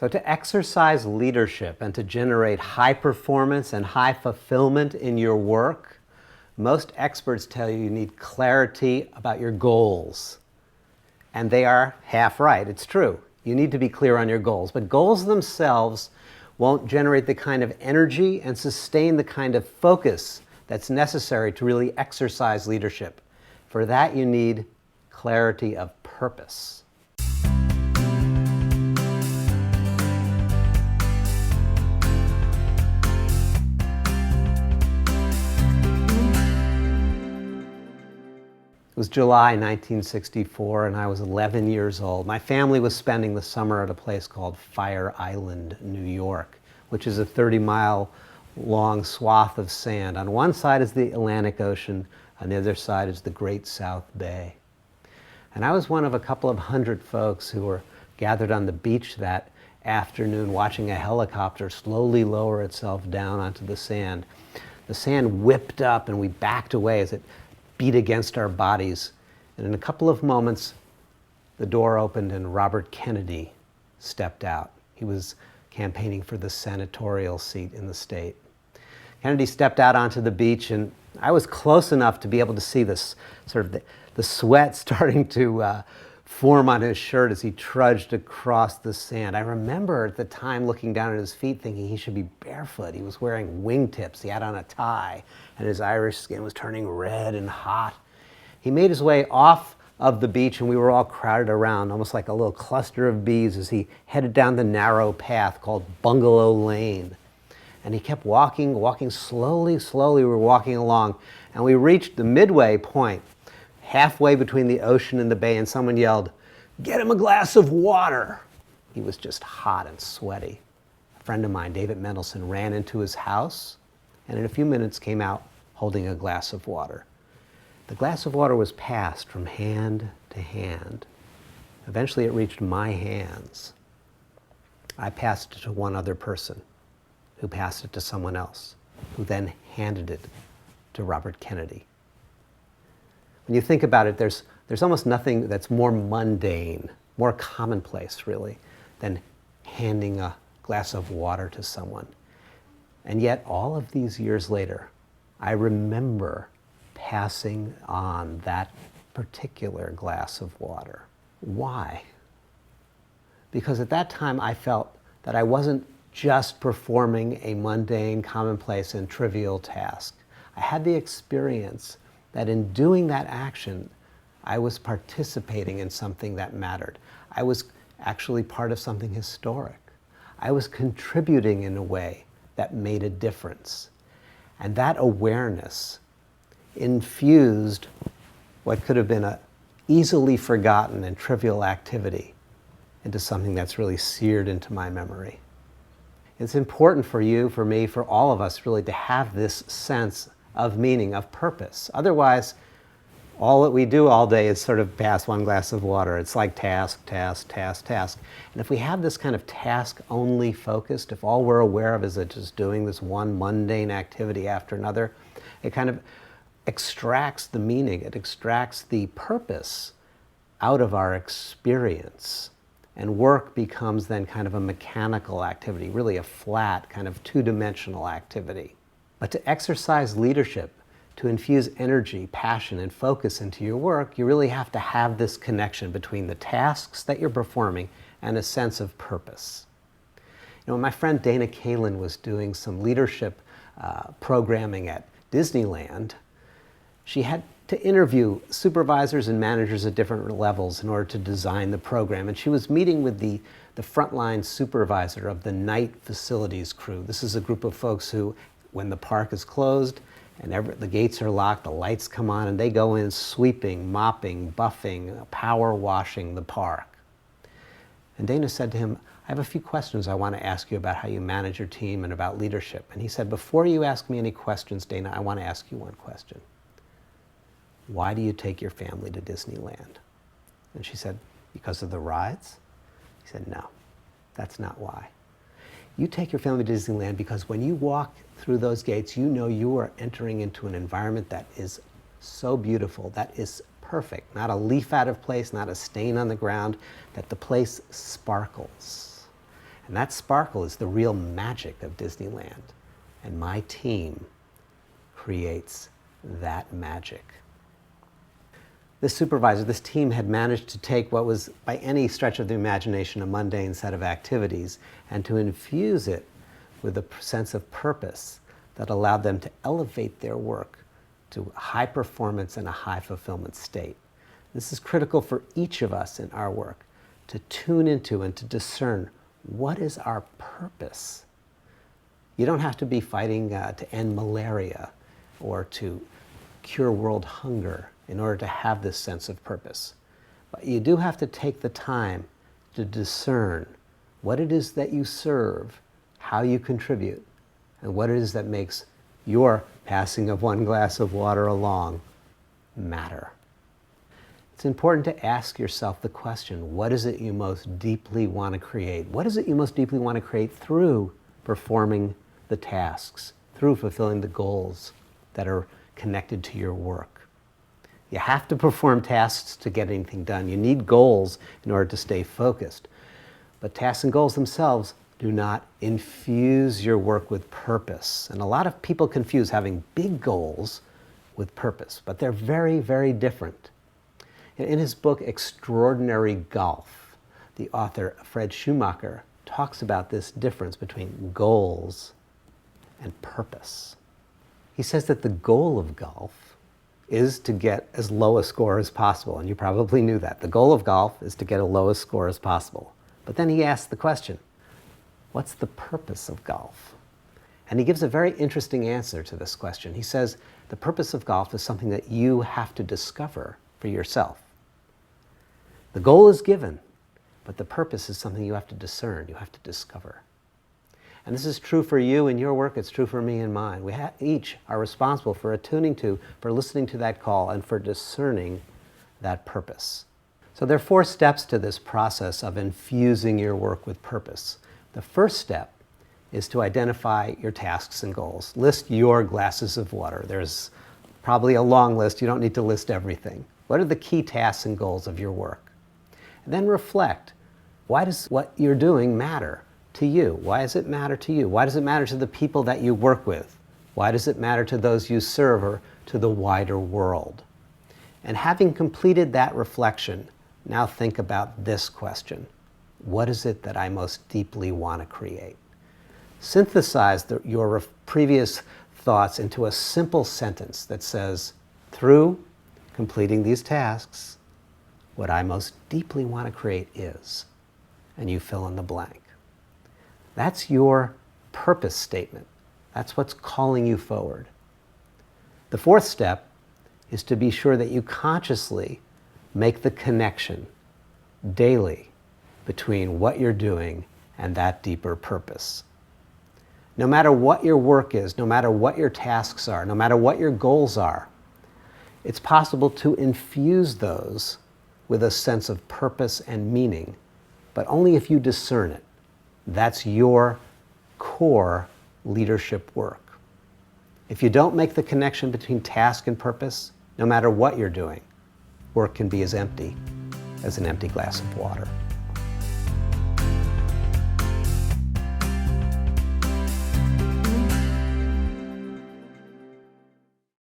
So to exercise leadership and to generate high performance and high fulfillment in your work, most experts tell you need clarity about your goals. And they are half right. It's true. You need to be clear on your goals. But goals themselves won't generate the kind of energy and sustain the kind of focus that's necessary to really exercise leadership. For that, you need clarity of purpose. It was July 1964, and I was 11 years old. My family was spending the summer at a place called Fire Island, New York, which is a 30-mile-long swath of sand. On one side is the Atlantic Ocean, on the other side is the Great South Bay. And I was one of a couple of hundred folks who were gathered on the beach that afternoon watching a helicopter slowly lower itself down onto the sand. The sand whipped up and we backed away as it beat against our bodies. And in a couple of moments, the door opened and Robert Kennedy stepped out. He was campaigning for the senatorial seat in the state. Kennedy stepped out onto the beach, and I was close enough to be able to see this sort of the sweat starting to form on his shirt as he trudged across the sand. I remember at the time looking down at his feet thinking he should be barefoot. He was wearing wingtips, he had on a tie, and his Irish skin was turning red and hot. He made his way off of the beach and we were all crowded around, almost like a little cluster of bees, as he headed down the narrow path called Bungalow Lane. And he kept walking slowly, we were walking along, and we reached the midway point, halfway between the ocean and the bay, and someone yelled, "Get him a glass of water." He was just hot and sweaty. A friend of mine, David Mendelsohn, ran into his house and in a few minutes came out holding a glass of water. The glass of water was passed from hand to hand. Eventually it reached my hands. I passed it to one other person, who passed it to someone else, who then handed it to Robert Kennedy. When you think about it, there's almost nothing that's more mundane, more commonplace, really, than handing a glass of water to someone. And yet, all of these years later, I remember passing on that particular glass of water. Why? Because at that time, I felt that I wasn't just performing a mundane, commonplace, and trivial task. I had the experience that in doing that action, I was participating in something that mattered. I was actually part of something historic. I was contributing in a way that made a difference. And that awareness infused what could have been an easily forgotten and trivial activity into something that's really seared into my memory. It's important for you, for me, for all of us really to have this sense of meaning, of purpose. Otherwise, all that we do all day is sort of pass one glass of water. It's like task, task, task, task. And if we have this kind of task-only focused, if all we're aware of is just doing this one mundane activity after another, it kind of extracts the meaning, it extracts the purpose out of our experience. And work becomes then kind of a mechanical activity, really a flat, kind of two-dimensional activity. But to exercise leadership, to infuse energy, passion, and focus into your work, you really have to have this connection between the tasks that you're performing and a sense of purpose. You know, when my friend Dana Kalin was doing some leadership programming at Disneyland, she had to interview supervisors and managers at different levels in order to design the program. And she was meeting with the frontline supervisor of the night facilities crew. This is a group of folks who, when the park is closed and the gates are locked, the lights come on, and they go in sweeping, mopping, buffing, power washing the park. And Dana said to him, "I have a few questions I want to ask you about how you manage your team and about leadership." And he said, "Before you ask me any questions, Dana, I want to ask you one question. Why do you take your family to Disneyland?" And she said, "Because of the rides?" He said, "No, that's not why. You take your family to Disneyland because when you walk through those gates, you know you are entering into an environment that is so beautiful, that is perfect, not a leaf out of place, not a stain on the ground, that the place sparkles. And that sparkle is the real magic of Disneyland. And my team creates that magic. This supervisor, this team had managed to take what was, by any stretch of the imagination, a mundane set of activities and to infuse it with a sense of purpose that allowed them to elevate their work to high performance and a high fulfillment state. This is critical for each of us in our work, to tune into and to discern what is our purpose. You don't have to be fighting to end malaria or to cure world hunger in order to have this sense of purpose. But you do have to take the time to discern what it is that you serve, how you contribute, and what it is that makes your passing of one glass of water along matter. It's important to ask yourself the question, what is it you most deeply want to create? What is it you most deeply want to create through performing the tasks, through fulfilling the goals that are connected to your work? You have to perform tasks to get anything done. You need goals in order to stay focused. But tasks and goals themselves do not infuse your work with purpose. And a lot of people confuse having big goals with purpose, but they're very, very different. In his book, Extraordinary Golf, the author Fred Schumacher talks about this difference between goals and purpose. He says that the goal of golf is to get as low a score as possible, and you probably knew that. The goal of golf is to get a lowest score as possible. But then he asks the question, what's the purpose of golf? And he gives a very interesting answer to this question. He says, the purpose of golf is something that you have to discover for yourself. The goal is given, but the purpose is something you have to discern, you have to discover. And this is true for you in your work, it's true for me in mine. We each are responsible for attuning to, for listening to that call, and for discerning that purpose. So there are 4 steps to this process of infusing your work with purpose. The first step is to identify your tasks and goals. List your glasses of water. There's probably a long list, you don't need to list everything. What are the key tasks and goals of your work? And then reflect, why does what you're doing matter to you? Why does it matter to you? Why does it matter to the people that you work with? Why does it matter to those you serve or to the wider world? And having completed that reflection, now think about this question. What is it that I most deeply want to create? Synthesize your previous thoughts into a simple sentence that says, through completing these tasks, what I most deeply want to create is, and you fill in the blank. That's your purpose statement. That's what's calling you forward. The 4th step is to be sure that you consciously make the connection daily between what you're doing and that deeper purpose. No matter what your work is, no matter what your tasks are, no matter what your goals are, it's possible to infuse those with a sense of purpose and meaning, but only if you discern it. That's your core leadership work. If you don't make the connection between task and purpose, no matter what you're doing, work can be as empty as an empty glass of water.